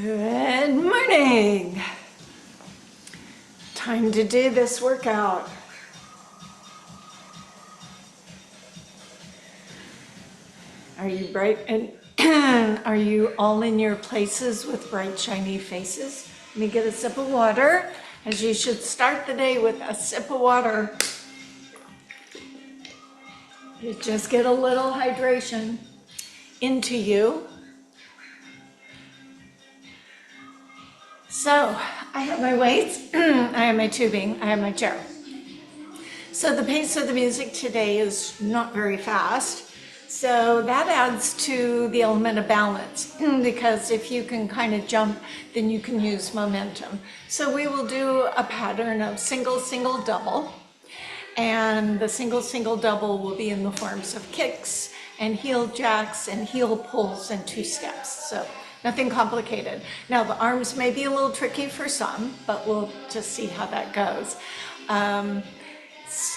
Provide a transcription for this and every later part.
Good morning. Time to do this workout. Are you bright and are you all in your places with bright, shiny faces? Let me get a sip of water, as you should start the day with a sip of water. You just get a little hydration into you. So I have my weights, I have my tubing, I have my chair. So the pace of the music today is not very fast. So that adds to the element of balance because if you can kind of jump, then you can use momentum. So we will do a pattern of single, single, double. And the single, single, double will be in the forms of kicks and heel jacks and heel pulls and two steps. So nothing complicated. Now the arms may be a little tricky for some, but we'll just see how that goes. And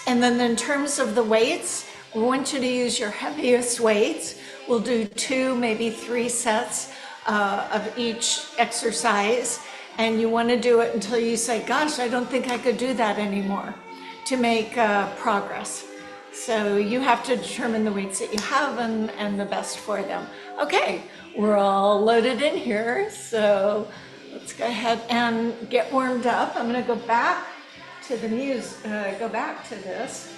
then in terms of the weights, we want you to use your heaviest weights. We'll do 2, maybe 3 sets of each exercise. And you want to do it until you say, gosh, I don't think I could do that anymore, to make progress. So you have to determine the weights that you have and the best for them. Okay, we're all loaded in here. So let's go ahead and get warmed up. I'm going to go back to the go back to this.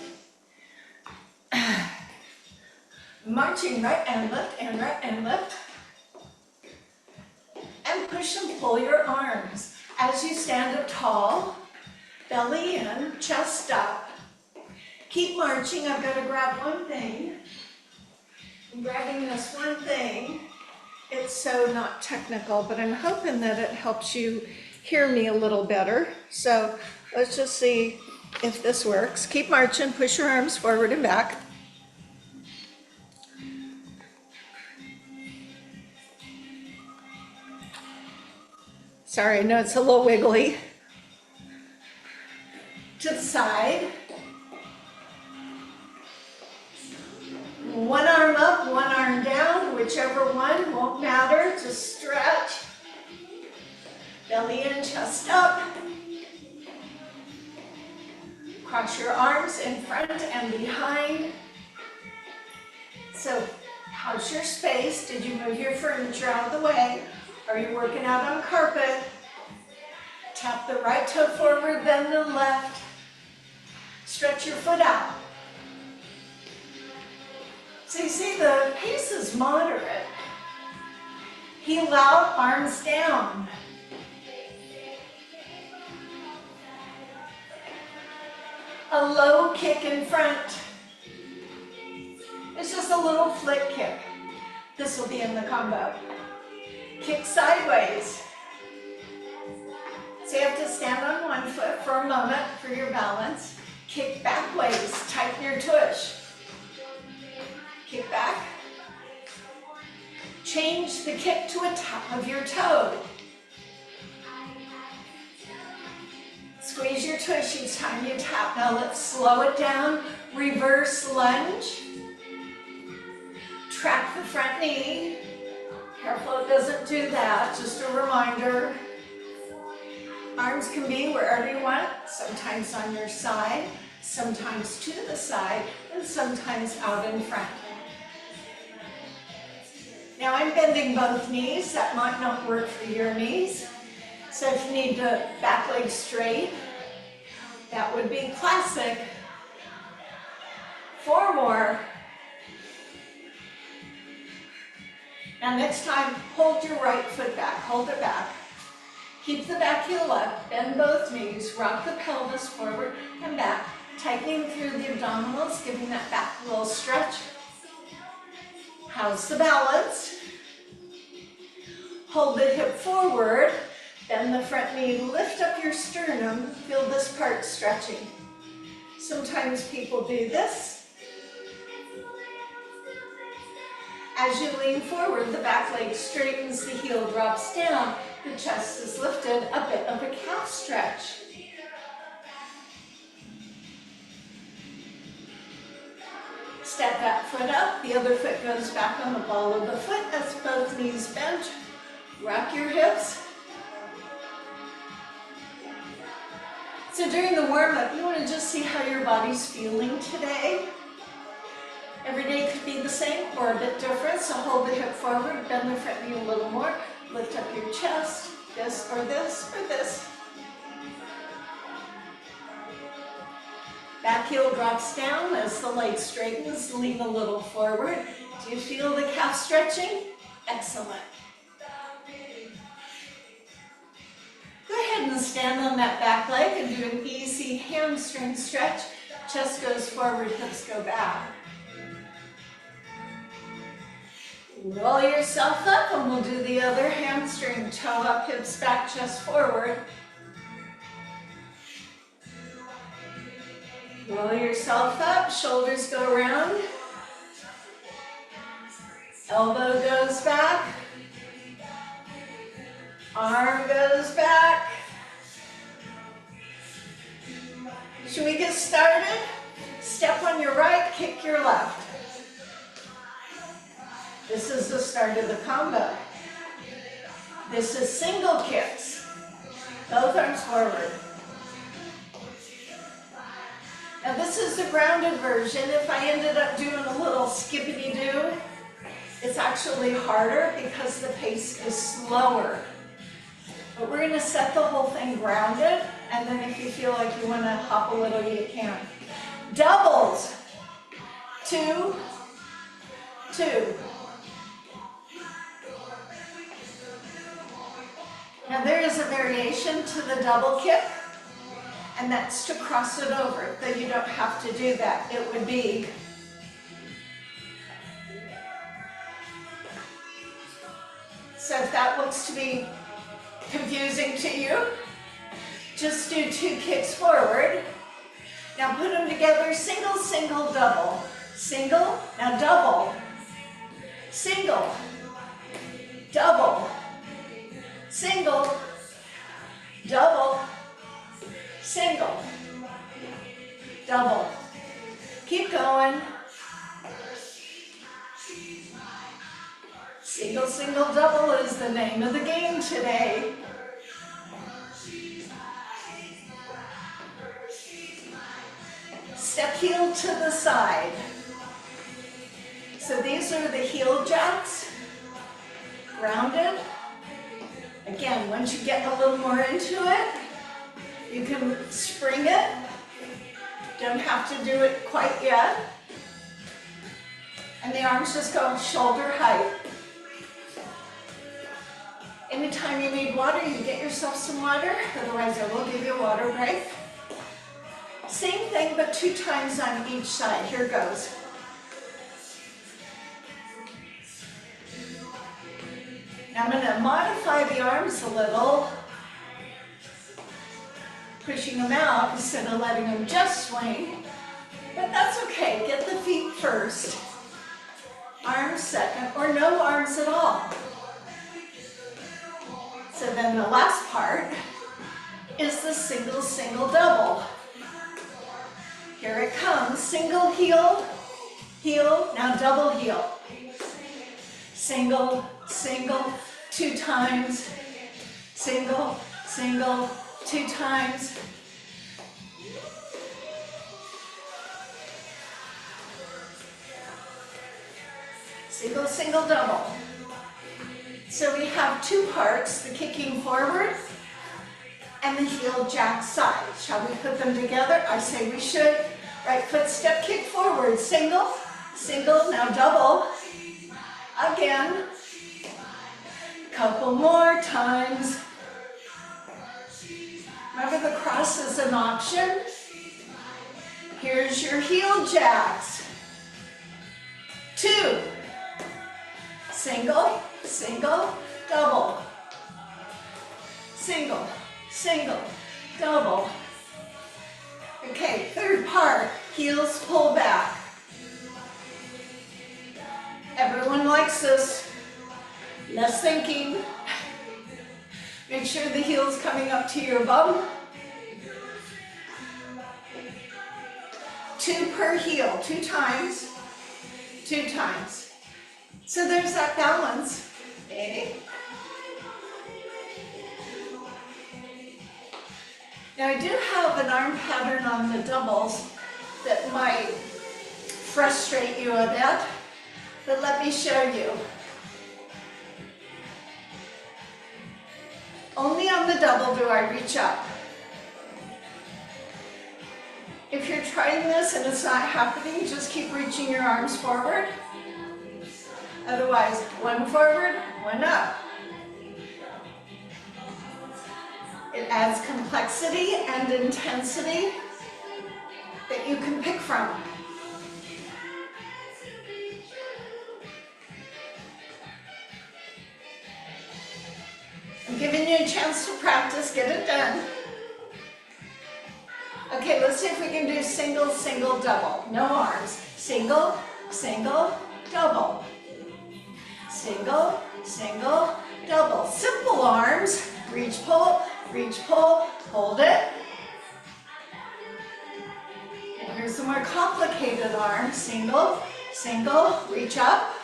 Marching right and left and right and left. And push and pull your arms. As you stand up tall, belly in, chest up. Keep marching. I've got to grab one thing. I'm grabbing this one thing. It's so not technical, but I'm hoping that it helps you hear me a little better. So let's just see if this works. Keep marching, push your arms forward and back. Sorry, I know it's a little wiggly. To the side. One arm up, one arm down, whichever one, won't matter, just stretch. Belly in, chest up. Cross your arms in front and behind. So, how's your space? Did you move your furniture out of the way? Are you working out on carpet? Tap the right toe forward, then the left. Stretch your foot out. So you see the pace is moderate. Heel out, arms down. A low kick in front. It's just a little flick kick. This will be in the combo. Kick sideways. So you have to stand on one foot for a moment for your balance. Kick back ways, tighten your tush. Kick back. Change the kick to a tap of your toe. Squeeze your tush each time you tap. Now let's slow it down. Reverse lunge. Track the front knee. Careful it doesn't do that, just a reminder. Arms can be wherever you want, sometimes on your side, sometimes to the side, and sometimes out in front. Now I'm bending both knees. That might not work for your knees. So if you need the back leg straight, that would be classic. 4 more. Now next time, hold your right foot back, hold it back. Keep the back heel up, bend both knees, rock the pelvis forward and back, tightening through the abdominals, giving that back a little stretch. How's the balance? Hold the hip forward, bend the front knee, lift up your sternum, feel this part stretching. Sometimes people do this. As you lean forward, the back leg straightens, the heel drops down, the chest is lifted, a bit of a calf stretch. Step that foot up, the other foot goes back on the ball of the foot as both knees bent. Rock your hips. So during the warm-up, you want to just see how your body's feeling today. Every day could be the same or a bit different, so hold the hip forward, bend the front knee a little more, lift up your chest, this or this or this. Back heel drops down as the leg straightens, lean a little forward. Do you feel the calf stretching? Excellent. Go ahead and stand on that back leg and do an easy hamstring stretch. Chest goes forward, hips go back. Roll yourself up and we'll do the other hamstring. Toe up, hips back, chest forward. Roll yourself up, shoulders go around. Elbow goes back. Arm goes back. Should we get started? Step on your right, kick your left. This is the start of the combo. This is single kicks. Both arms forward. Now this is the grounded version. If I ended up doing a little skippity-doo, it's actually harder because the pace is slower. But we're going to set the whole thing grounded, and then if you feel like you want to hop a little, you can. Doubles. 2, 2. Now there is a variation to the double kick, and that's to cross it over, though you don't have to do that. It would be so if that looks to be confusing to you, just do 2 kicks forward. Now put them together, single, single, double. Single, now double. Single, double. Single, double, single, double. Keep going. Single, single, double is the name of the game today. Step heel to the side. So these are the heel jacks, grounded. Again, once you get a little more into it, you can spring it. Don't have to do it quite yet. And the arms just go shoulder height. Anytime you need water, you get yourself some water. Otherwise, I will give you a water break. Same thing, but 2 times on each side. Here goes. Now I'm going to modify the arms a little, pushing them out instead of letting them just swing. But that's okay. Get the feet first. Arms second, or no arms at all. So then the last part is the single, single, double. Here it comes. Single heel, heel, now double heel. Single, single, 2 times. Single, single, 2 times. Single, single, double. So we have 2 parts, the kicking forward and the heel jack side. Shall we put them together? I say we should. Right foot step kick forward. Single, single, now double. Again. Couple more times. Remember the cross is an option. Here's your heel jacks. 2. Single, single, double. Single, single, double. Okay, 3rd part, heels pull back. Everyone likes this. Less thinking. Make sure the heel's coming up to your bum. 2 per heel, 2 times, 2 times. So there's that balance. Okay. Now I do have an arm pattern on the doubles that might frustrate you a bit, but let me show you. Only on the double do I reach up. If you're trying this and it's not happening, just keep reaching your arms forward. Otherwise, one forward, one up. It adds complexity and intensity that you can pick from. I'm giving you a chance to practice, get it done. Okay, let's see if we can do single, single, double. No arms. Single, single, double. Single, single, double. Simple arms. Reach, pull, hold it. And here's the more complicated arms. Single, single, reach up.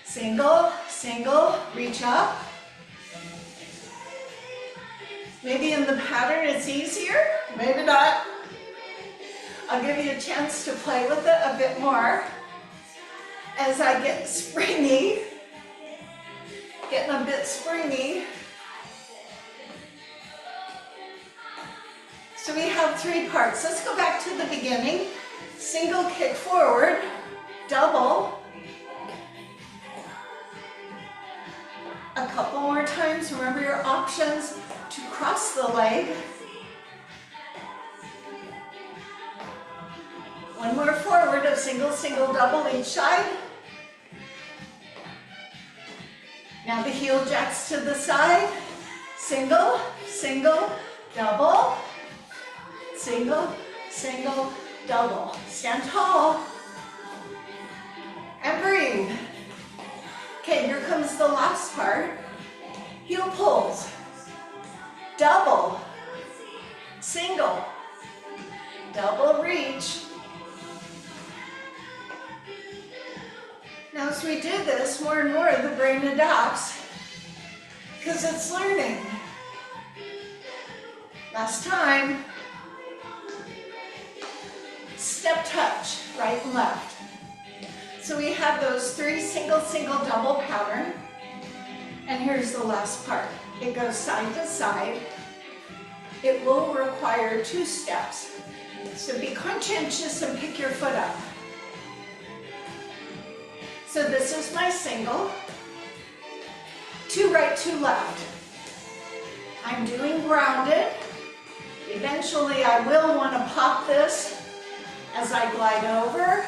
Single, single, reach up. Maybe in the pattern it's easier, maybe not. I'll give you a chance to play with it a bit more as I get springy, getting a bit springy. So we have 3 parts. Let's go back to the beginning. Single kick forward, double. A couple more times, remember your options to cross the leg. One more forward of single, single, double each side. Now the heel jacks to the side. Single, single, double. Single, single, double. Stand tall. And breathe. Okay, here comes the last part. Heel pulls. Double. Single. Double reach. Now as we do this, more and more the brain adapts because it's learning. Last time. Step touch, right and left. So we have those 3 single, single, double pattern. And here's the last part. It goes side to side. It will require 2 steps. So be conscientious and pick your foot up. So this is my single. 2 right, 2 left. I'm doing grounded. Eventually I will want to pop this as I glide over.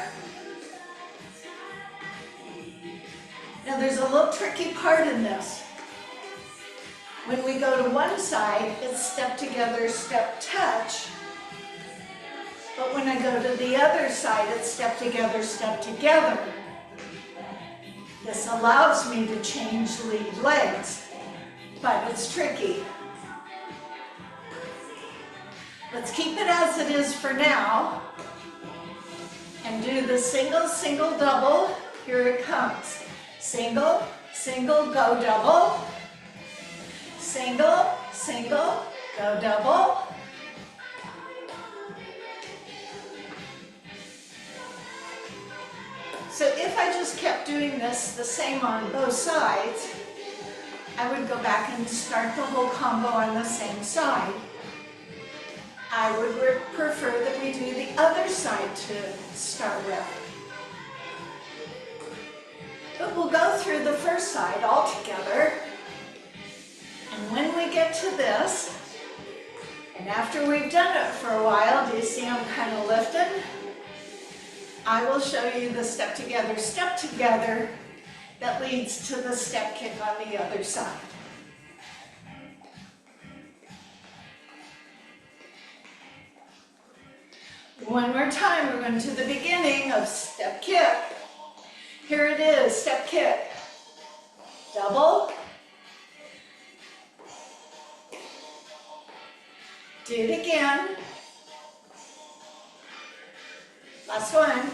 Now there's a little tricky part in this. When we go to one side, it's step together, step touch. But when I go to the other side, it's step together, step together. This allows me to change lead legs, but it's tricky. Let's keep it as it is for now and do the single, single, double. Here it comes. Single, single, go double. Single, single, go double. So if I just kept doing this the same on both sides, I would go back and start the whole combo on the same side. I would prefer that we do the other side to start with. But we'll go through the first side all together. And when we get to this, and after we've done it for a while, do you see I'm kind of lifted? I will show you the step together that leads to the step kick on the other side. One more time, we're going to the beginning of step kick. Here it is, step kick. Double. Do it again. Last one.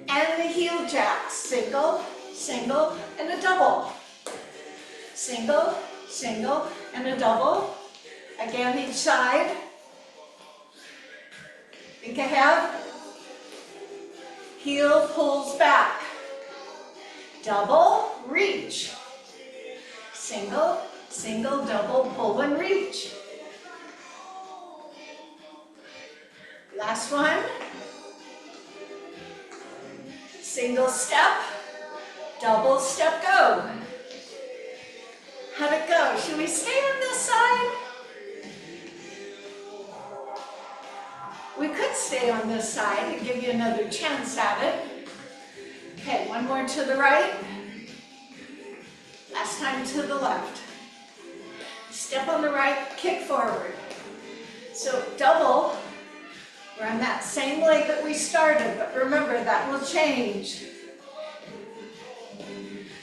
And the heel jack. Single, single, and a double. Single, single, and a double. Again, each side. Think ahead. Heel pulls back. Double, reach. Single, single, double, pull and reach. Last one. Single step, double step, go. How'd it go? Should we stay on this side? We could stay on this side and give you another chance at it. Okay, one more to the right. Last time to the left. Step on the right, kick forward. So double, we're on that same leg that we started, but remember that will change.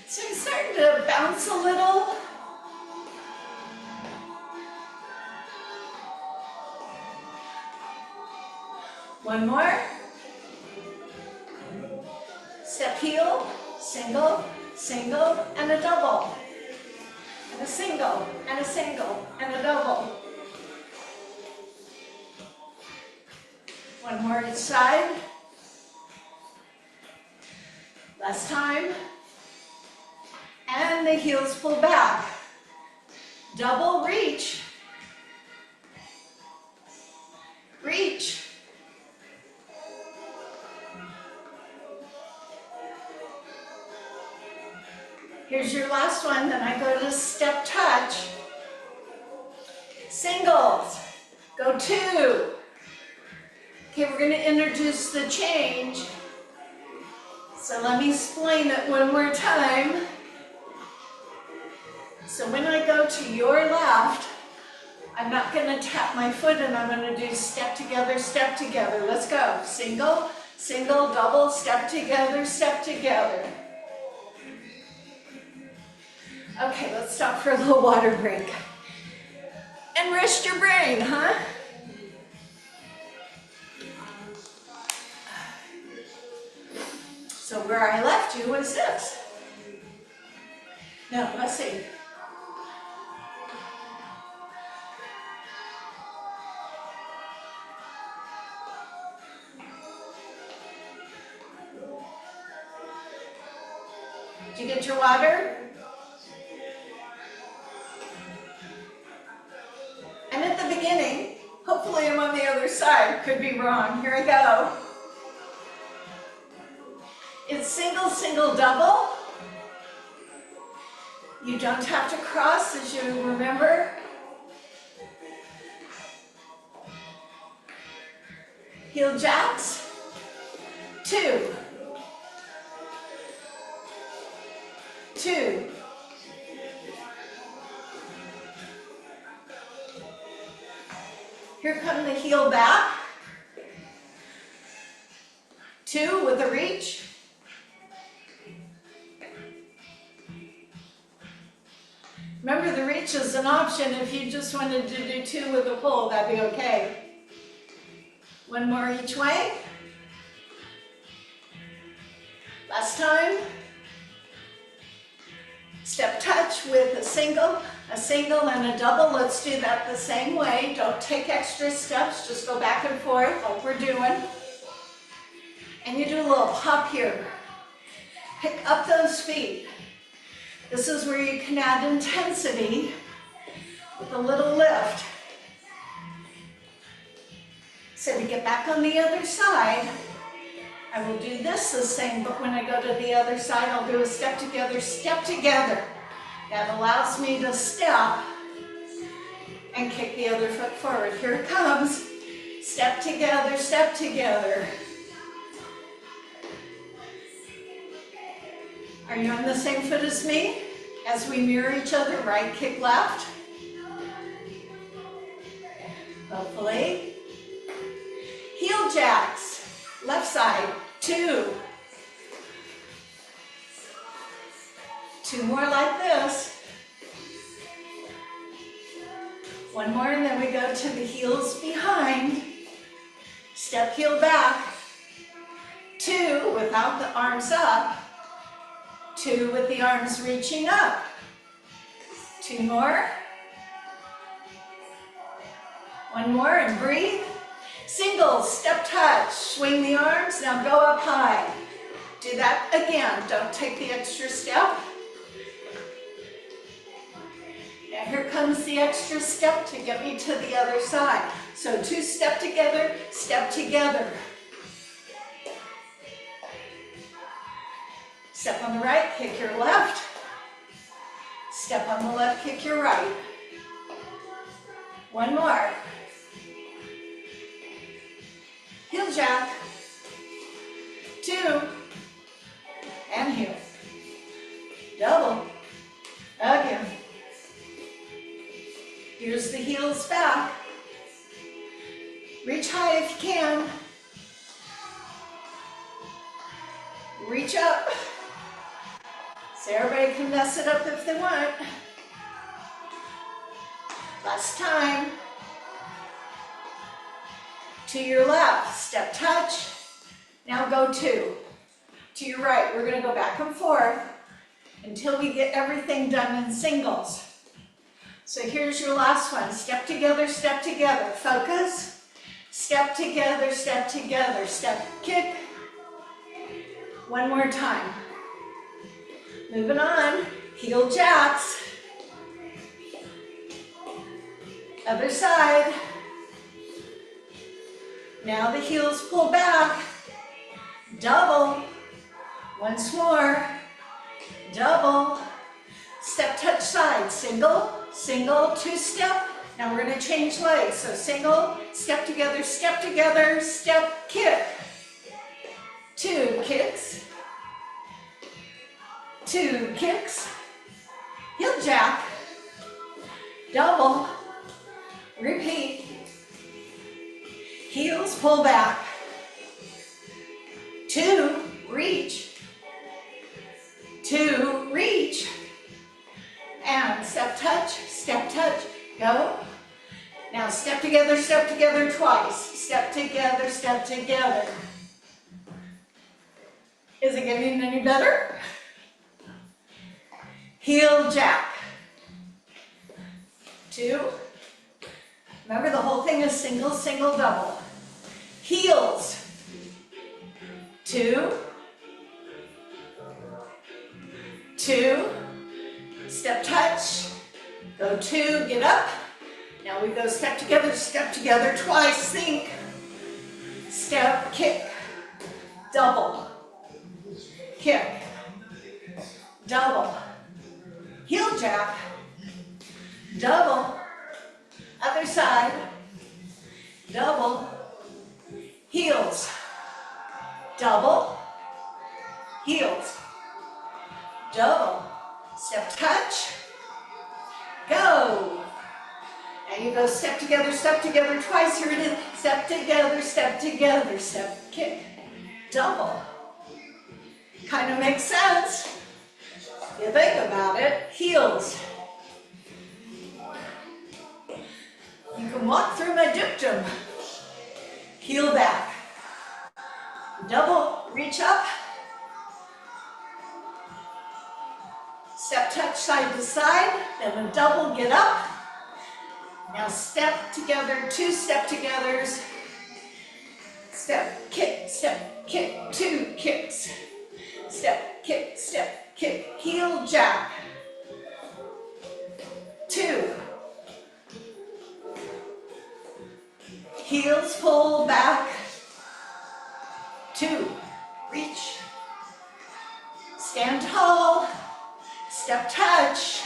So you're starting to bounce a little. One more. Step heel, single, single, and a double. And a single, and a single, and a double. One more each side. Last time. And the heels pull back. Double reach. Reach. Here's your last one, then I go to step touch. Singles, go 2. Okay, we're going to introduce the change. So let me explain it one more time. So when I go to your left, I'm not going to tap my foot and I'm going to do step together, step together. Let's go. Single, single, double, step together, step together. Okay, let's stop for a little water break. And rest your brain, huh? So where I left you was this. Now, let's see. Did you get your water? And at the beginning, hopefully I'm on the other side, could be wrong. Here I go. It's single, single, double. You don't have to cross, as you remember. Heel jacks, 2. 2. Here come the heel back. 2 with a reach. Remember, the reach is an option. If you just wanted to do 2 with a pull, that'd be okay. One more each way. Last time. Step touch with a single, and a double. Let's do that the same way. Don't take extra steps, just go back and forth like we're doing. And you do a little pop here. Pick up those feet. This is where you can add intensity with a little lift. So to get back on the other side, I will do this the same, but when I go to the other side, I'll do a step together, step together. That allows me to step and kick the other foot forward. Here it comes. Step together, step together. Are you on the same foot as me? As we mirror each other, right kick left. Hopefully. Heel jacks, left side, 2. 2 more like this. One more, and then we go to the heels behind. Step heel back. 2 without the arms up. 2 with the arms reaching up. 2 more. One more and breathe. Singles, step touch, swing the arms, now go up high. Do that again, don't take the extra step. Now here comes the extra step to get me to the other side. So 2 step together, step together. Step on the right, kick your left. Step on the left, kick your right. One more. Heel jack. 2. And heel. Double. Again. Here's the heels back. Reach high if you can. Reach up. So everybody can mess it up if they want. Last time. To your left, step touch. Now go 2. To your right, we're going to go back and forth until we get everything done in singles. So here's your last one. Step together, focus. Step together, step kick. One more time. Moving on, heel jacks. Other side. Now the heels pull back. Double. Once more. Double. Step touch side. Single, single, 2 step. Now we're going to change legs. So single, step together, step kick. 2 kicks. 2 kicks. Heel jack. Double. Repeat. Heels pull back. 2, reach. 2, reach. And step touch, go. Now step together twice. Step together. Is it getting any better? Heel jack. 2. Remember the whole thing is single, single, double. Heels. 2. 2. Step touch. Go 2, get up. Now we go step together twice, think. Step, kick. Double. Kick. Double. Heel jack. Double. Other side. Double. Heels. Double. Heels. Double. Step touch. Go. Now you go step together twice. Here it is. Step together, step kick. Double. Kind of makes sense. You think about it. Heels. You can walk through my dictum. Heel back. Double, reach up. Step touch side to side, then a double, get up. Now step together, 2 step togethers. Step, kick, 2 kicks. Step, kick, heel jack. 2. Heels pull back. 2. Reach. Stand tall. Step touch.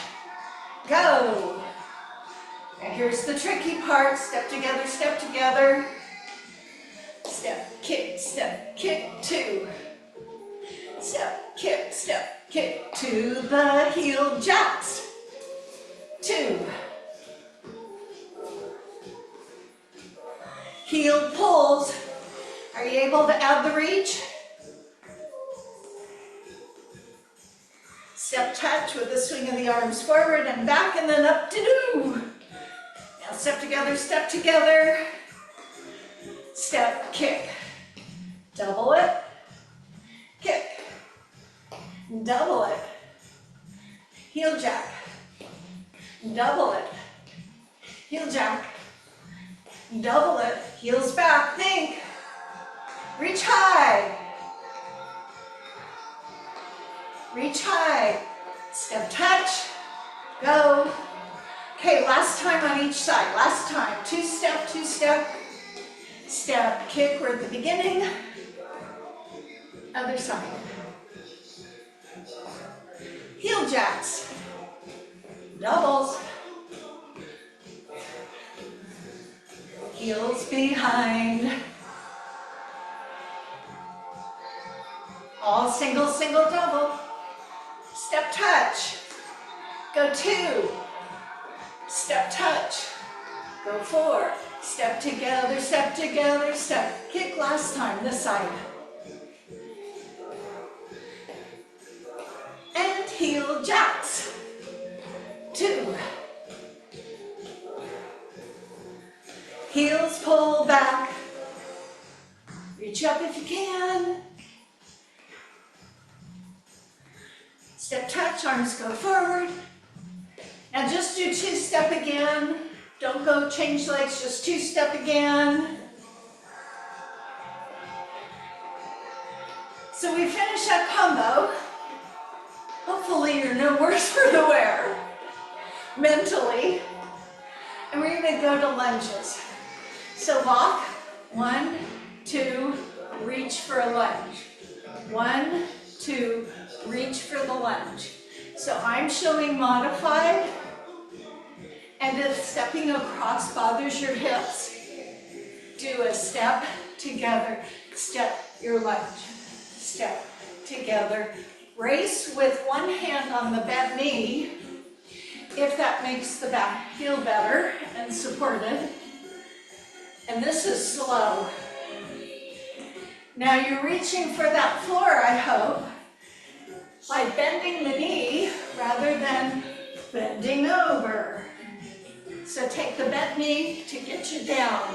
Go. And here's the tricky part. Step together. Step, kick, 2. Step, kick, to the heel jacks. 2. Heel pulls. Are you able to add the reach? Step touch with the swing of the arms forward and back and then up to do. Now step together. Step, kick. Double it. Kick. Double it. Heel jack. Double it. Heel jack. Double it, heels back, think. Reach high. Reach high. Step touch, go. Okay, last time on each side, last time. Two step, step, kick, we're at the beginning. Other side. Heel jacks, doubles. Heels behind. All single, single, double. Step touch. Go 2. Step touch. Go 4. Step together, step. Kick last time, this side. And heel jacks. 2. Heels pull back. Reach up if you can. Step touch, arms go forward. Now just do 2-step again. Don't go change legs, just 2-step again. So we finish that combo. Hopefully you're no worse for the wear, mentally. And we're gonna go to lunges. So walk, 1, 2, reach for a lunge. 1, 2, reach for the lunge. So I'm showing modified, and if stepping across bothers your hips, do a step together, step your lunge, step together. Brace with one hand on the bent knee, if that makes the back feel better and supported. And this is slow. Now you're reaching for that floor, I hope, by bending the knee rather than bending over. So take the bent knee to get you down.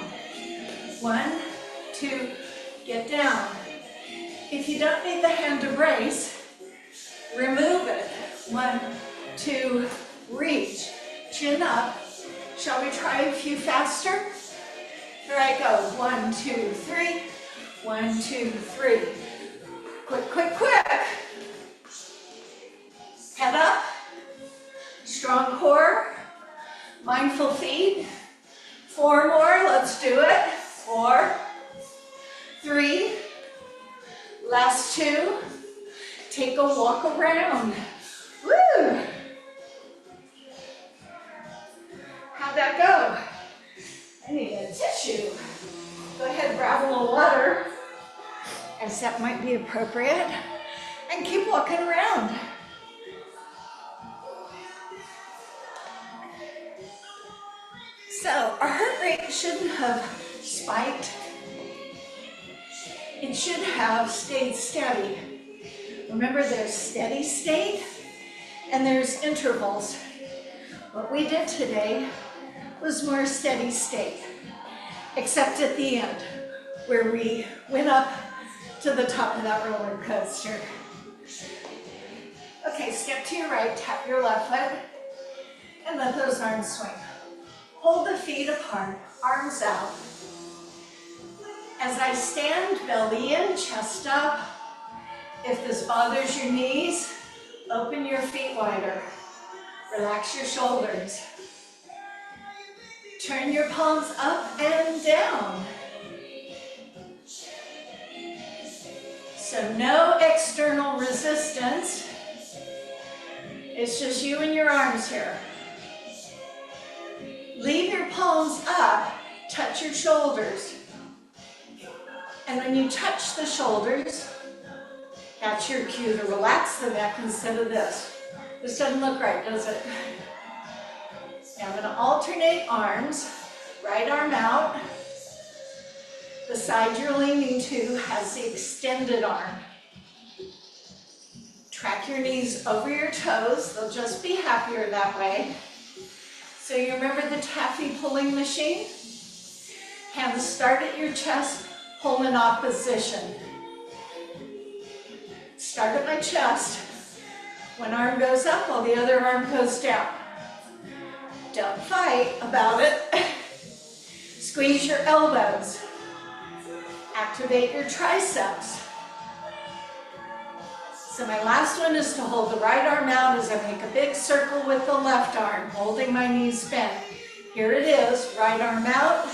1, 2, get down. If you don't need the hand to brace, remove it. 1, 2, reach. Chin up. Shall we try a few faster? Here I go. 1, 2, 3. 1, 2, 3. Quick, quick, quick. Head up. Strong core. Mindful feet. 4 more. Let's do it. 4, 3. Last 2. Take a walk around. Woo! How'd that go? I need a tissue. Go ahead, grab a little water, as that might be appropriate, and keep walking around. So our heart rate shouldn't have spiked. It should have stayed steady. Remember, there's steady state and there's intervals. What we did today was more steady state, except at the end, where we went up to the top of that roller coaster. Okay, step to your right, tap your left foot, and let those arms swing. Hold the feet apart, arms out. As I stand, belly in, chest up. If this bothers your knees, open your feet wider. Relax your shoulders. Turn your palms up and down. So no external resistance. It's just you and your arms here. Leave your palms up, touch your shoulders. And when you touch the shoulders, that's your cue to relax the neck instead of this. This doesn't look right, does it? Now I'm going to alternate arms. Right arm out. The side you're leaning to has the extended arm. Track your knees over your toes. They'll just be happier that way. So you remember the taffy pulling machine? Hands start at your chest, pull in opposition. Start at my chest. One arm goes up while the other arm goes down. Don't fight about it. Squeeze your elbows. Activate your triceps. So my last one is to hold the right arm out as I make a big circle with the left arm, holding my knees bent. Here it is, right arm out.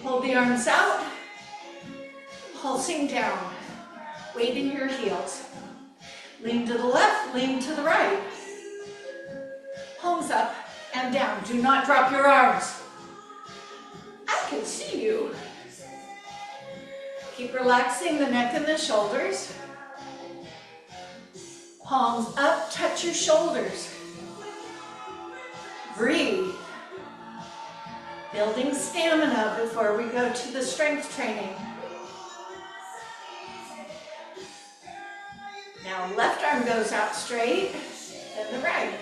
Hold the arms out, pulsing down. Weight in your heels. Lean to the left, lean to the right. Palms up and down. Do not drop your arms. I can see you. Keep relaxing the neck and the shoulders. Palms up, touch your shoulders. Breathe. Building stamina before we go to the strength training. Now left arm goes out straight, then the right.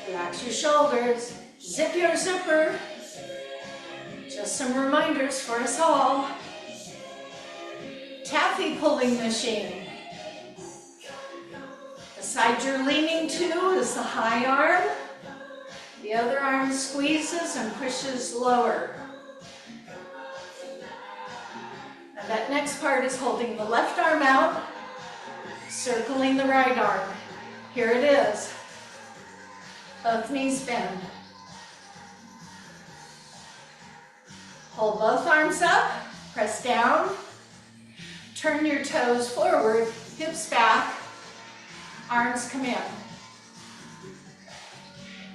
Relax your shoulders, zip your zipper. Just some reminders for us all. Taffy pulling machine. The side you're leaning to is the high arm. The other arm squeezes and pushes lower. Now that next part is holding the left arm out, circling the right arm. Here it is. Both knees bend. Hold both arms up, press down. Turn your toes forward, hips back, arms come in.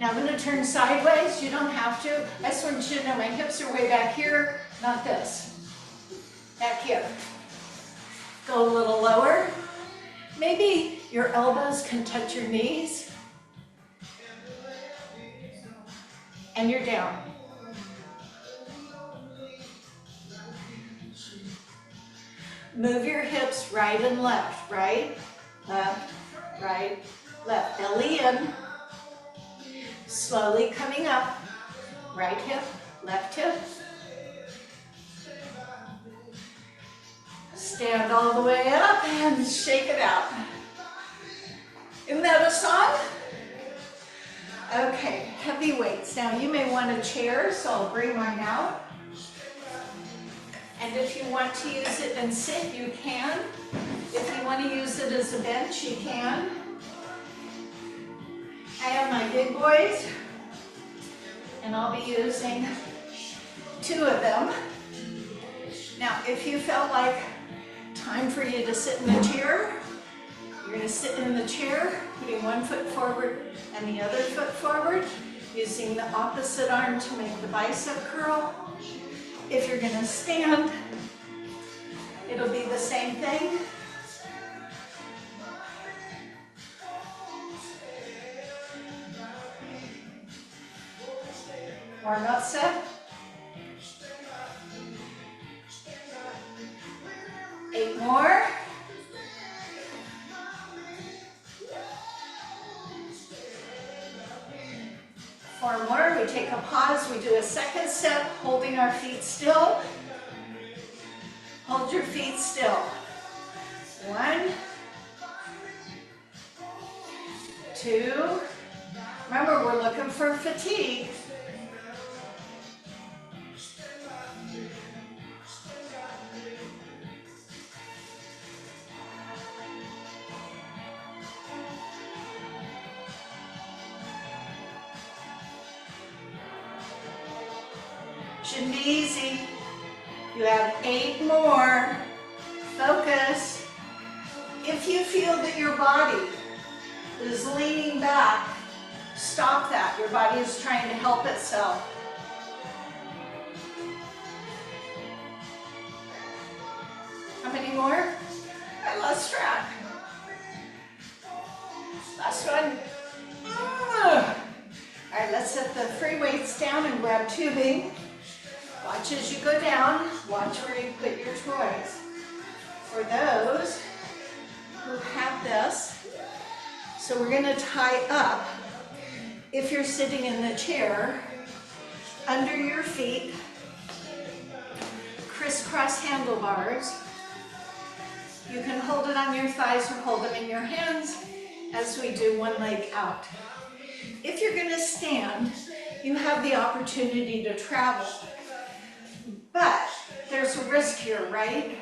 Now I'm going to turn sideways. You don't have to. I just want you to know my hips are way back here, not this. Back here. Go a little lower. Maybe your elbows can touch your knees. And you're down. Move your hips right and left. Right, left, belly in. Slowly coming up, right hip, left hip. Stand all the way up and shake it out. Isn't that a song? Okay, heavy weights. Now you may want a chair, so I'll bring mine out. And if you want to use it and sit, you can. If you want to use it as a bench, you can. I have my big boys, and I'll be using 2 of them. Now, if you felt like time for you to sit in the chair, you're going to sit in the chair, putting one foot forward and the other foot forward, using the opposite arm to make the bicep curl. If you're going to stand, it'll be the same thing. Warm up set. 8 more. Four more. We take a pause. We do a second set, holding our feet still. Hold your feet still. 1, 2. Remember, we're looking for fatigue. 'Shouldn't be easy. You have 8 more. Focus. If you feel that your body is leaning back, stop that. Your body is trying to help itself. How many more? I lost track. Last one. All right, let's set the free weights down and grab tubing. Watch as you go down. Watch where you put your toys. For those who have this, so we're going to tie up. If you're sitting in the chair, under your feet, crisscross handlebars. You can hold it on your thighs or hold them in your hands as we do one leg out. If you're going to stand, you have the opportunity to travel. But there's a risk here, right?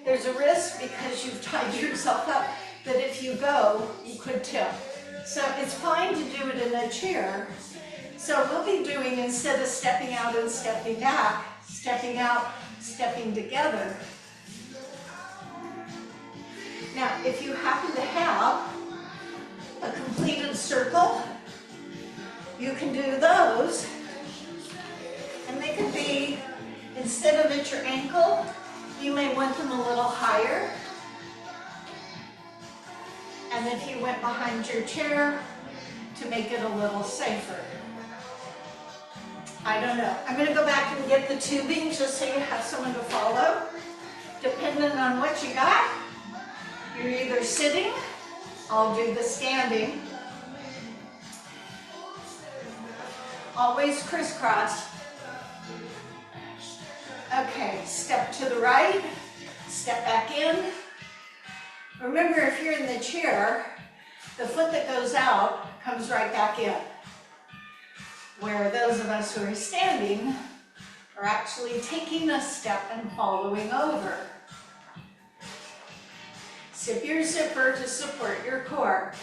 There's a risk because you've tied yourself up that if you go, you could tip. So it's fine to do it in a chair. So we'll be doing, instead of stepping out and stepping back, stepping out, stepping together. Now, if you happen to have a completed circle, you can do those. And they could be, instead of at your ankle, you may want them a little higher. And if you went behind your chair to make it a little safer. I don't know. I'm going to go back and get the tubing just so you have someone to follow. Depending on what you got, you're either sitting, I'll do the standing. Always crisscross. Okay, step to the right, step back in. Remember, if you're in the chair, the foot that goes out comes right back in. Where those of us who are standing are actually taking a step and following over. Zip your zipper to support your core.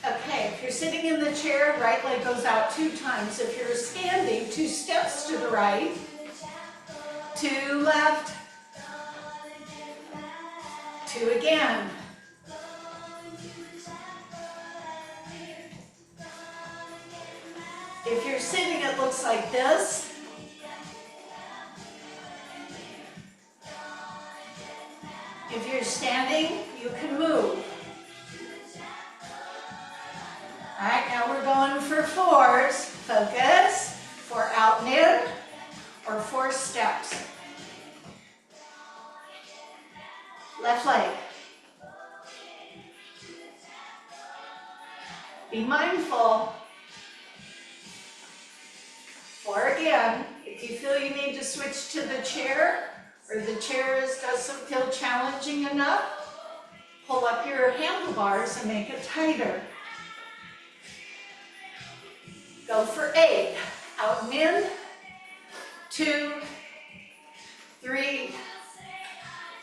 Okay, if you're sitting in the chair, right leg goes out 2 times. If you're standing, 2 steps to the right, 2 left, 2 again. If you're sitting, it looks like this. If you're standing, you can move. All right, now we're going for 4s. Focus. 4 out and in, or 4 steps. Left leg. Be mindful. 4 again. If you feel you need to switch to the chair, or the chair doesn't feel challenging enough, pull up your handlebars and make it tighter. Go for 8. Out and in. 2, 3,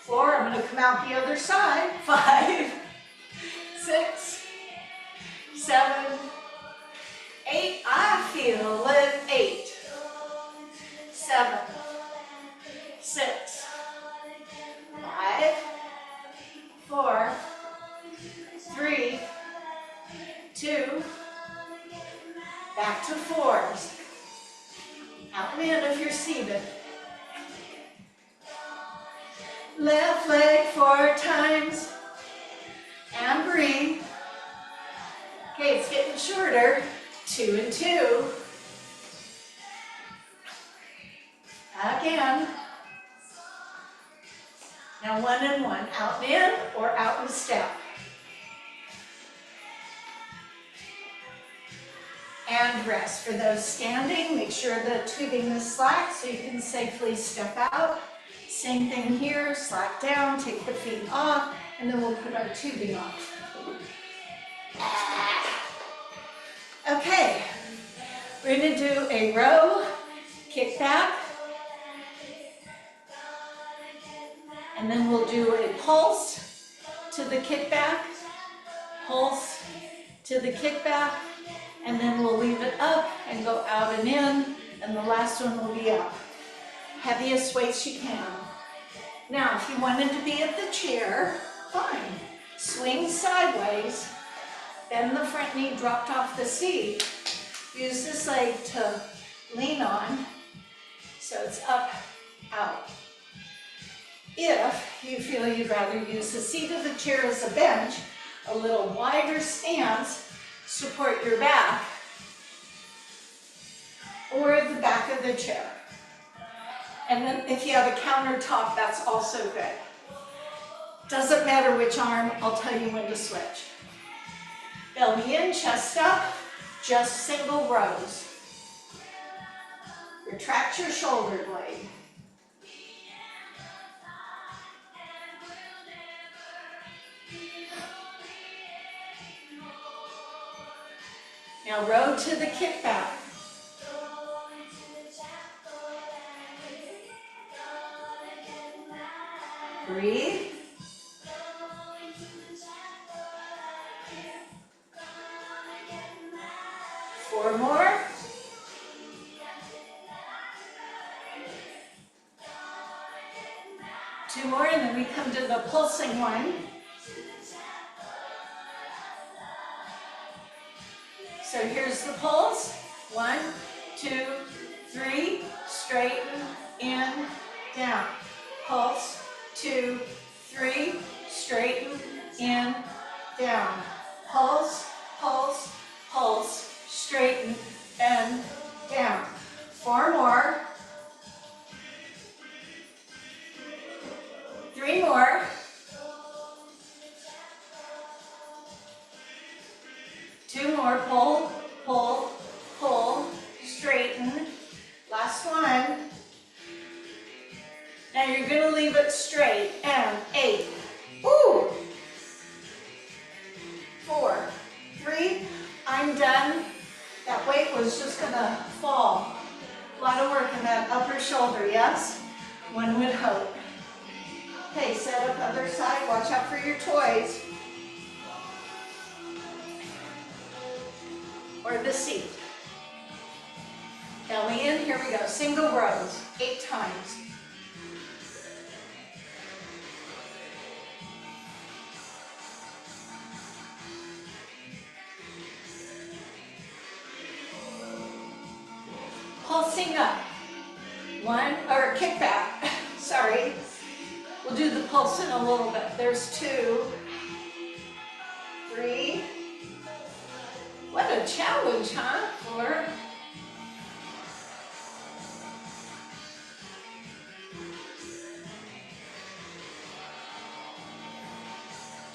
4. I'm going to come out the other side. 5, 6, 7, 8. I feel it. 8, 7, 6, 5, 4, 3, 2, back to 4s. Out and in if you're seated. Left leg 4 times. And breathe. Okay, it's getting shorter. 2 and 2. Again. Now 1 and 1. Out and in or out and step. And rest. For those standing, make sure the tubing is slack so you can safely step out. Same thing here, slack down, take the feet off, and then we'll put our tubing on. Okay, we're going to do a row, kick back, and then we'll do a pulse to the kickback, pulse to the kickback, and then we'll leave it up and go out and in, and the last one will be up. Heaviest weights you can. Now, if you wanted to be at the chair, fine. Swing sideways, bend the front knee dropped off the seat. Use this leg to lean on, so it's up, out. If you feel you'd rather use the seat of the chair as a bench, a little wider stance, support your back, or the back of the chair. And then if you have a countertop, that's also good. Doesn't matter which arm, I'll tell you when to switch. Belly in, chest up, just single rows. Retract your shoulder blade. Now row to the kickback. Breathe. Four more. Two more, and then we come to the pulsing one. So here's the pulse. 1, 2, 3, straighten, in, down. Pulse, 2, 3, straighten, in, down. Pulse, pulse, pulse, straighten, and down. 4 more. 3 more. 2 more, pull, pull, pull, straighten. Last one. Now you're going to leave it straight, and 8. Ooh. 4, 3, I'm done. That weight was just going to fall. A lot of work in that upper shoulder, yes? One would hope. Okay, set up other side. Watch out for your toys. Or the seat. Belly in, here we go. Single rows, 8 times. Pulsing up. 1, or kick back, sorry. We'll do the pulse in a little bit. There's 2, 3. What a challenge, huh? 4.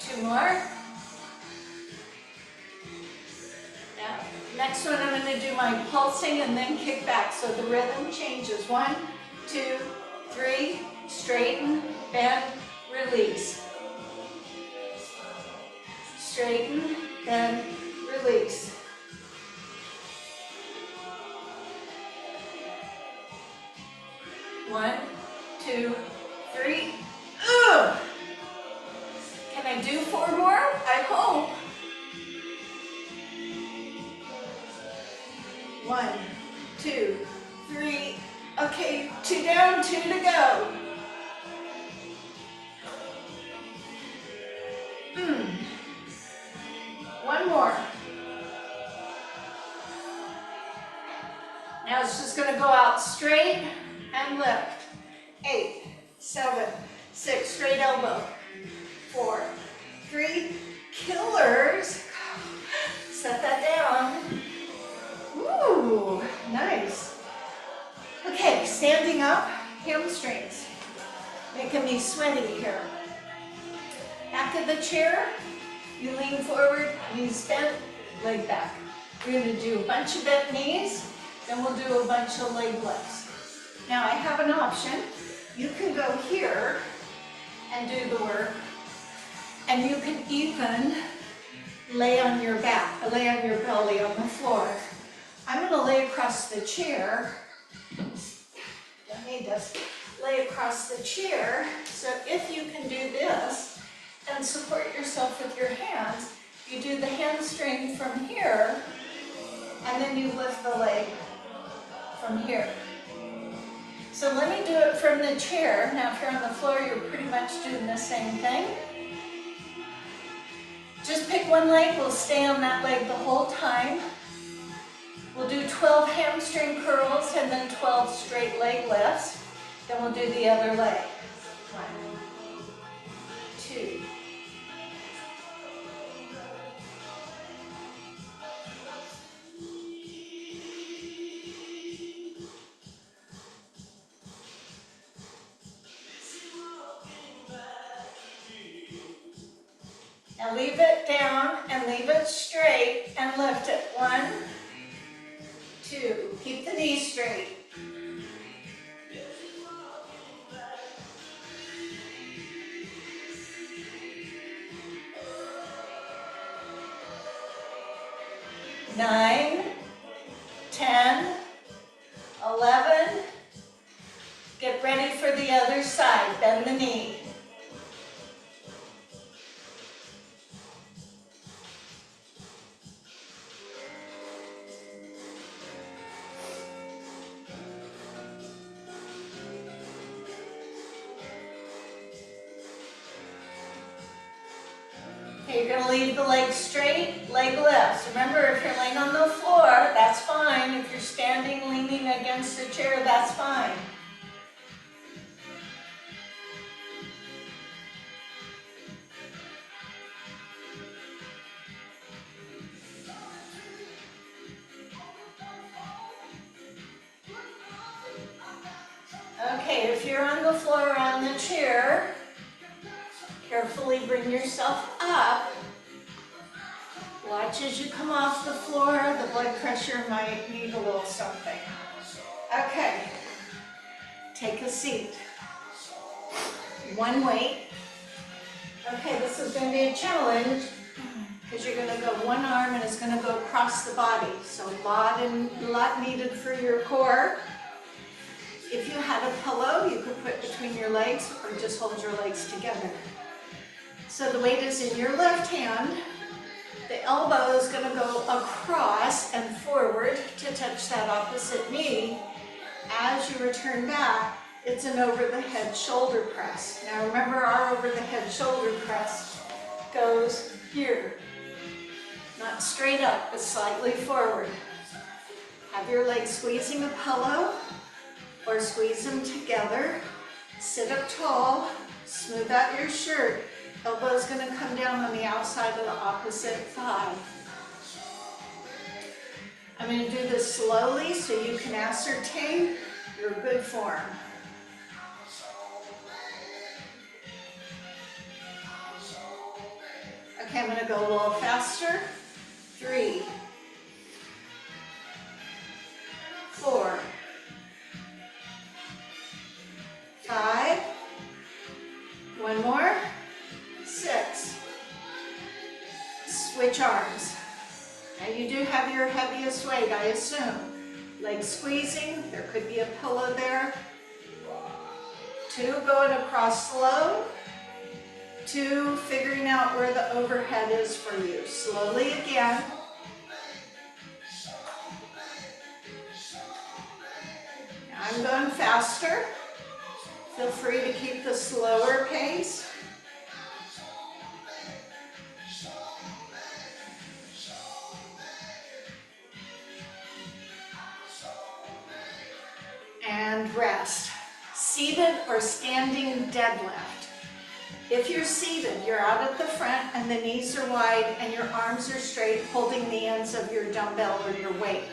2 more. Now, next one I'm going to do my pulsing and then kick back so the rhythm changes. 1, 2, 3, straighten, bend, release. Straighten, bend, release. One, 2, 3. Ugh. Can I do 4 more? I hope. 1, 2, 3. Okay, 2 down, 2 to go. One more. Now it's just going to go out straight and lift. 8, 7, 6, straight elbow. 4, 3, killers. Set that down. Ooh, nice. Okay, standing up, hamstrings. Making me sweaty here. Back of the chair, you lean forward, knees bent, leg back. We're going to do a bunch of bent knees, then we'll do a bunch of leg lifts. Now I have an option. You can go here and do the work, and you can even lay on your back, lay on your belly on the floor. I'm going to lay across the chair. Don't need this. Lay across the chair. So if you can do this and support yourself with your hands, you do the hamstring from here, and then you lift the leg from here. So let me do it from the chair. Now if you're on the floor, you're pretty much doing the same thing. Just pick one leg, we'll stay on that leg the whole time. We'll do 12 hamstring curls and then 12 straight leg lifts. Then we'll do the other leg. 1, 2. Now leave it down and leave it straight and lift it. 1, 2. Keep the knees straight. 9, 10, 11. Get ready for the other side. Bend the knee. Okay, you're going to leave the legs straight, leg lifts. Remember, if you're laying on the floor, that's fine. If you're standing, leaning against the chair, that's fine. Okay, if you're on the floor or on the chair, carefully bring yourself up. Watch as you come off the floor. The blood pressure might need a little something. Okay, take a seat. One weight. Okay, this is going to be a challenge because you're going to go one arm and it's going to go across the body. So a lot needed for your core. If you had a pillow, you could put between your legs or just hold your legs together. So the weight is in your left hand. The elbow is going to go across and forward to touch that opposite knee. As you return back, it's an over-the-head shoulder press. Now remember, our over-the-head shoulder press goes here. Not straight up, but slightly forward. Have your legs squeezing a pillow or squeeze them together. Sit up tall, smooth out your shirt. Elbow's going to come down on the outside of the opposite thigh. I'm going to do this slowly so you can ascertain your good form. Okay, I'm going to go a little faster. 3, 4, 5, one more, 6. Switch arms. Now you do have your heaviest weight, I assume. Legs squeezing, there could be a pillow there. 2, going across slow. 2, figuring out where the overhead is for you. Slowly again. Now I'm going faster. Feel free to keep the slower pace. And rest. Seated or standing deadlift. If you're seated, you're out at the front and the knees are wide and your arms are straight, holding the ends of your dumbbell or your weight.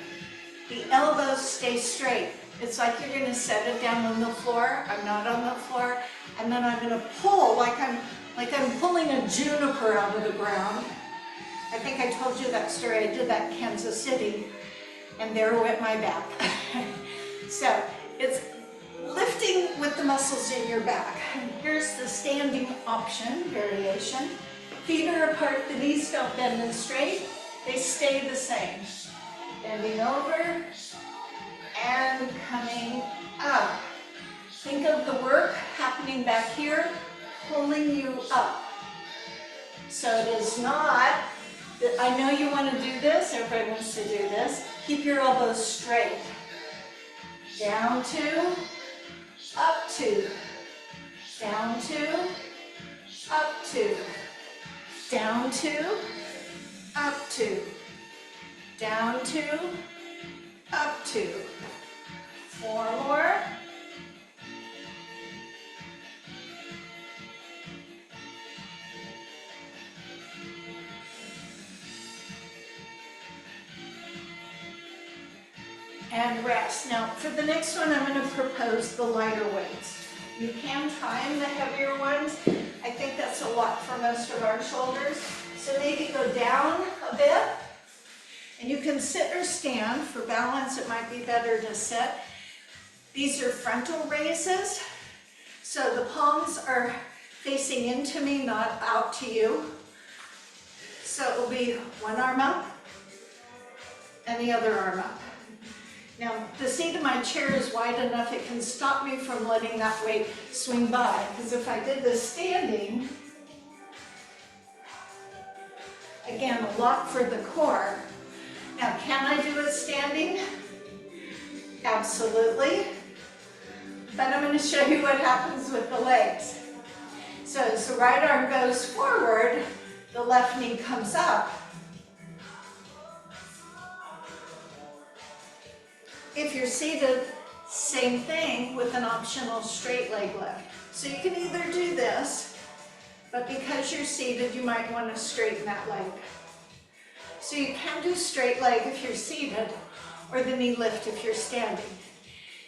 The elbows stay straight. It's like you're going to set it down on the floor. I'm not on the floor. And then I'm going to pull like I'm pulling a juniper out of the ground. I think I told you that story. I did that in Kansas City, and there went my back. So it's lifting with the muscles in your back. Here's the standing option, variation. Feet are apart, the knees don't bend them straight. They stay the same. Bending over and coming up. Think of the work happening back here, pulling you up. So it is not, I know you want to do this, everybody wants to do this. Keep your elbows straight. Down 2, up 2, down 2, up 2, down 2, up 2, down 2, up 2. 4 more. And rest. Now for the next one, I'm going to propose the lighter weights. You can try the heavier ones. I think that's a lot for most of our shoulders. So maybe go down a bit. And you can sit or stand. For balance, it might be better to sit. These are frontal raises. So the palms are facing into me, not out to you. So it will be one arm up, and the other arm up. Now, the seat of my chair is wide enough it can stop me from letting that weight swing by, because if I did this standing, again, a lot for the core. Now, can I do it standing? Absolutely. But I'm going to show you what happens with the legs. So as the right arm goes forward, the left knee comes up. If you're seated, same thing with an optional straight leg lift. So you can either do this, but because you're seated, you might want to straighten that leg. So you can do straight leg if you're seated, or the knee lift if you're standing.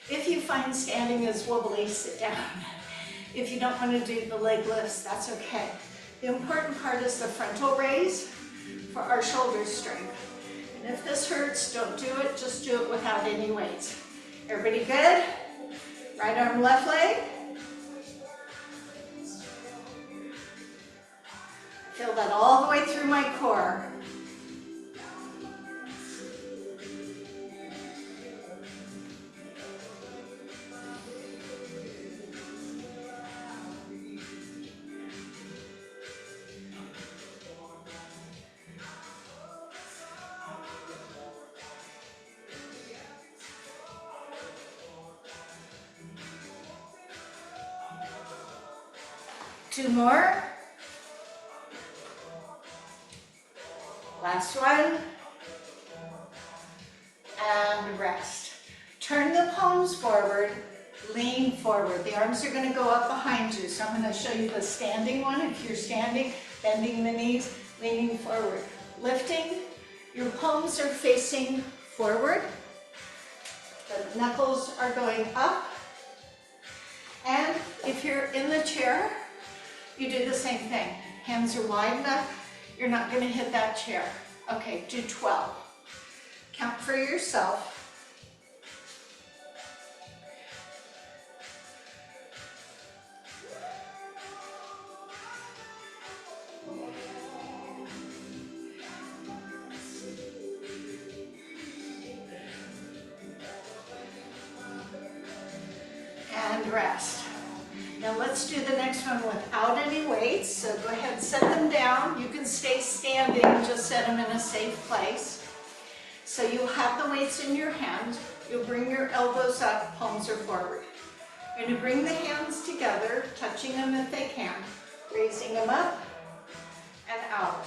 If you find standing is wobbly, sit down. If you don't want to do the leg lifts, that's okay. The important part is the frontal raise for our shoulder strength. And if this hurts, don't do it, just do it without any weights. Everybody good? Right arm, left leg. Feel that all the way through my core. Two more. Last one. And rest. Turn the palms forward, lean forward. The arms are going to go up behind you. So I'm going to show you the standing one. If you're standing, bending the knees, leaning forward. Lifting, your palms are facing forward. The knuckles are going up. And if you're in the chair, you do the same thing. Hands are wide enough, you're not going to hit that chair. Okay, do 12. Count for yourself. And rest. Now let's do the next one without any weights. So go ahead and set them down. You can stay standing, just set them in a safe place. So you'll have the weights in your hand. You'll bring your elbows up, palms are forward. You're going to bring the hands together, touching them if they can, raising them up and out.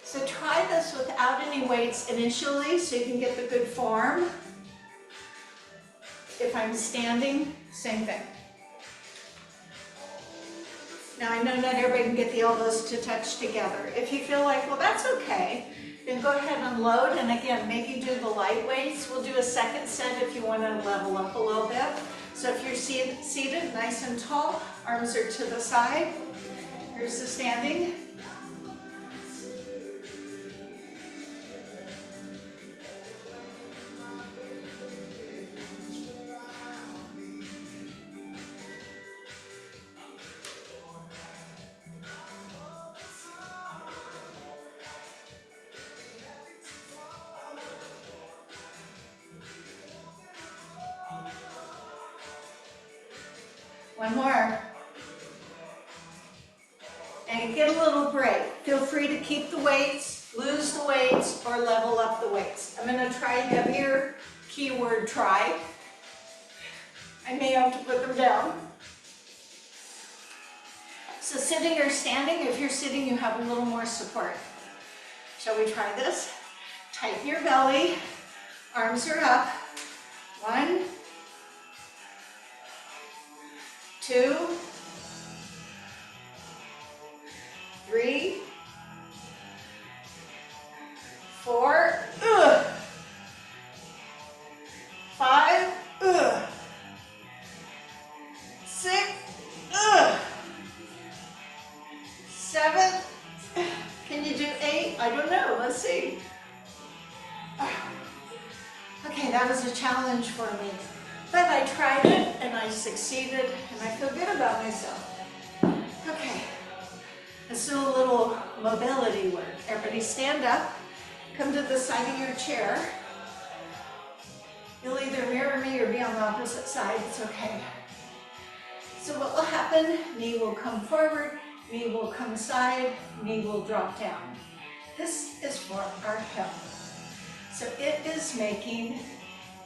So try this without any weights initially so you can get the good form. If I'm standing, same thing. Now I know not everybody can get the elbows to touch together. If you feel like, well, that's okay, then go ahead and load. And again, maybe do the light weights. We'll do a second set if you want to level up a little bit. So if you're seated nice and tall, arms are to the side. Here's the standing. One more. And get a little break. Feel free to keep the weights, lose the weights, or level up the weights. I'm going to try heavier, keyword try. I may have to put them down. So sitting or standing, if you're sitting, you have a little more support. Shall we try this? Tighten your belly, arms are up. 1, 2, 3, 4, 5, 6, 7, can you do 8? I don't know, let's see. Okay, that was a challenge for me. But I tried it and I succeeded and I feel good about myself. Okay, let's do a little mobility work. Everybody stand up, Come to the side of your chair. You'll either mirror me or be on the opposite side, it's okay. So what will happen, knee will come forward, knee will come side, knee will drop down. This is for our hip. So it is making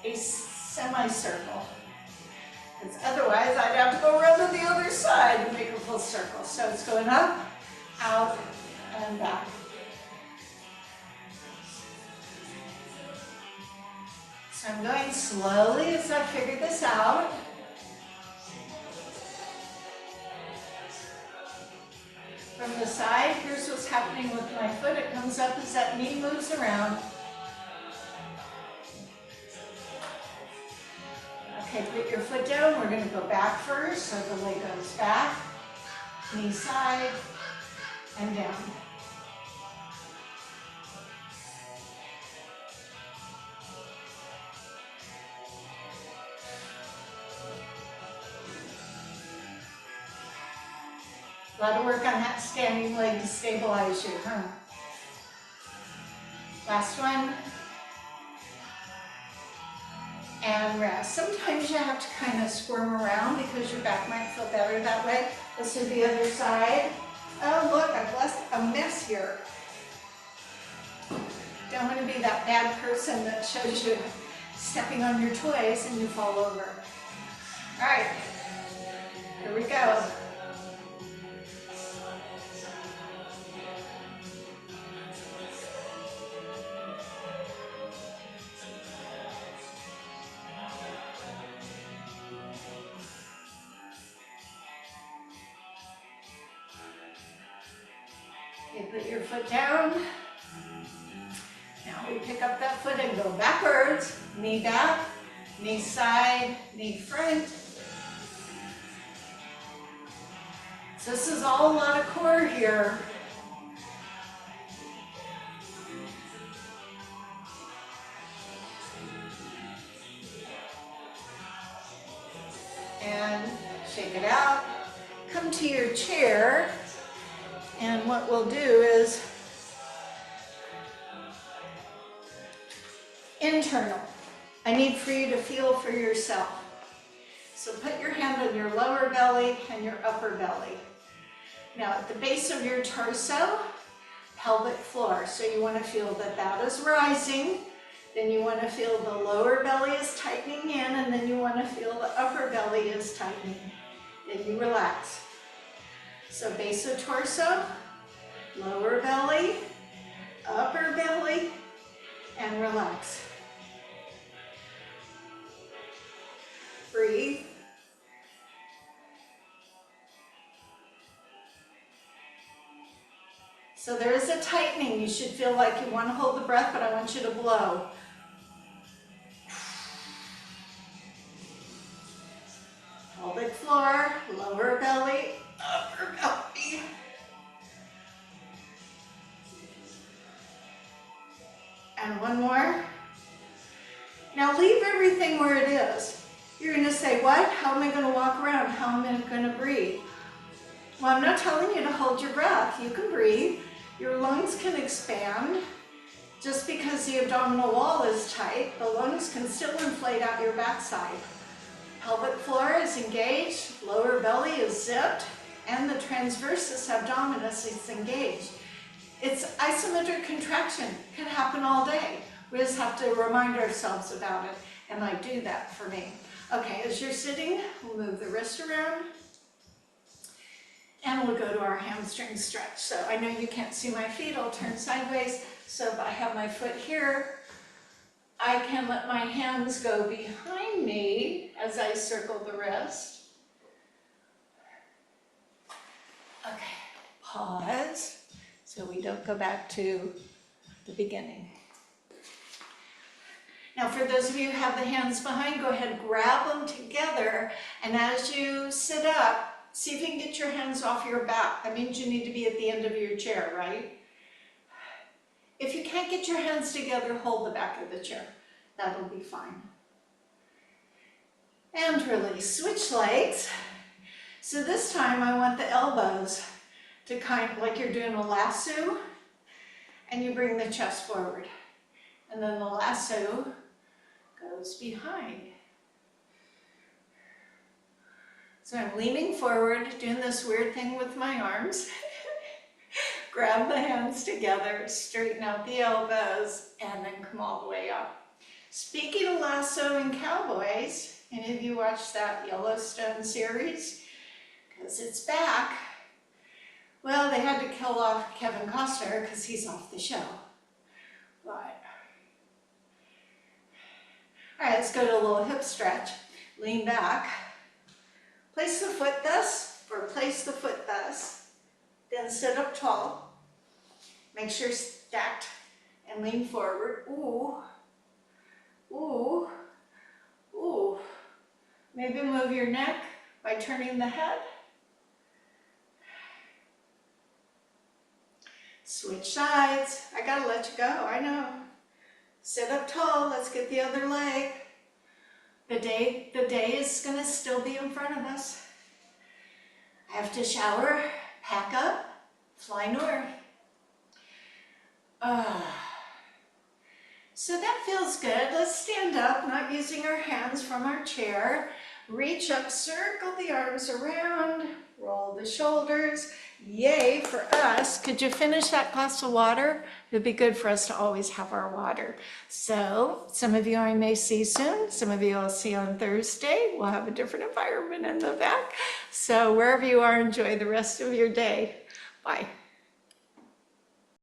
a semicircle. Because otherwise I'd have to go around to the other side and make a full circle. So it's going up, out, and back. So I'm going slowly as I figure this out. From the side, here's what's happening with my foot. It comes up as that knee moves around. Okay, put your foot down. We're going to go back first. So the leg goes back, knee side, and down. A lot of work on that standing leg to stabilize you, huh? Last one. And rest. Sometimes you have to kind of squirm around because your back might feel better that way. Let's do the other side. Oh, look, I've left a mess here. Don't want to be that bad person that shows you stepping on your toys and you fall over. All right, here we go. Okay, put your foot down. Now we pick up that foot and go backwards. Knee back, knee side, knee front. So this is all a lot of core here. And shake it out. Come to your chair. And what we'll do is internal. I need for you to feel for yourself. So put your hand on your lower belly and your upper belly. Now at the base of your torso, pelvic floor. So you want to feel that that is rising. Then you want to feel the lower belly is tightening in, and then you want to feel the upper belly is tightening. Then you relax. So base of torso, lower belly, upper belly, and relax. Breathe. So there is a tightening. You should feel like you want to hold the breath, but I want you to blow. Pelvic floor, lower belly, upper belly. And one more. Now leave everything where it is. You're going to say, what? How am I going to walk around? How am I going to breathe? Well, I'm not telling you to hold your breath. You can breathe. Your lungs can expand. Just because the abdominal wall is tight, the lungs can still inflate out your backside. Pelvic floor is engaged, lower belly is zipped, and the transversus abdominis is engaged. It's isometric contraction. It can happen all day. We just have to remind ourselves about it, and I do that for me. Okay, as you're sitting, we'll move the wrist around, and we'll go to our hamstring stretch. So I know you can't see my feet, I'll turn sideways. So if I have my foot here, I can let my hands go behind me as I circle the wrist. Okay, pause, so we don't go back to the beginning. Now for those of you who have the hands behind, go ahead and grab them together, and as you sit up, see if you can get your hands off your back. That means you need to be at the end of your chair, right? If you can't get your hands together, hold the back of the chair. That'll be fine. And release. Switch legs. So this time I want the elbows to kind of like you're doing a lasso, and you bring the chest forward. and then the lasso goes behind. So I'm leaning forward, doing this weird thing with my arms. Grab the hands together, straighten out the elbows, and then come all the way up. Speaking of lassoing cowboys, any of you watched that Yellowstone series? Because it's back. Well, they had to kill off Kevin Costner because he's off the show. But, all right, let's go to a little hip stretch. Lean back. Place the foot thus, or place the foot thus. Then sit up tall. Make sure stacked and lean forward. Ooh. Ooh. Ooh. Maybe move your neck by turning the head. Switch sides. I gotta let you go, I know. Sit up tall, let's get the other leg. The day is gonna still be in front of us. I have to shower, pack up, fly north. So that feels good. Let's stand up, not using our hands from our chair. Reach up, circle the arms around, roll the shoulders. Yay for us. Could you finish that glass of water? It'd be good for us to always have our water. So some of you I may see soon. Some of you I'll see on Thursday. We'll have a different environment in the back. So wherever you are, enjoy the rest of your day. Bye.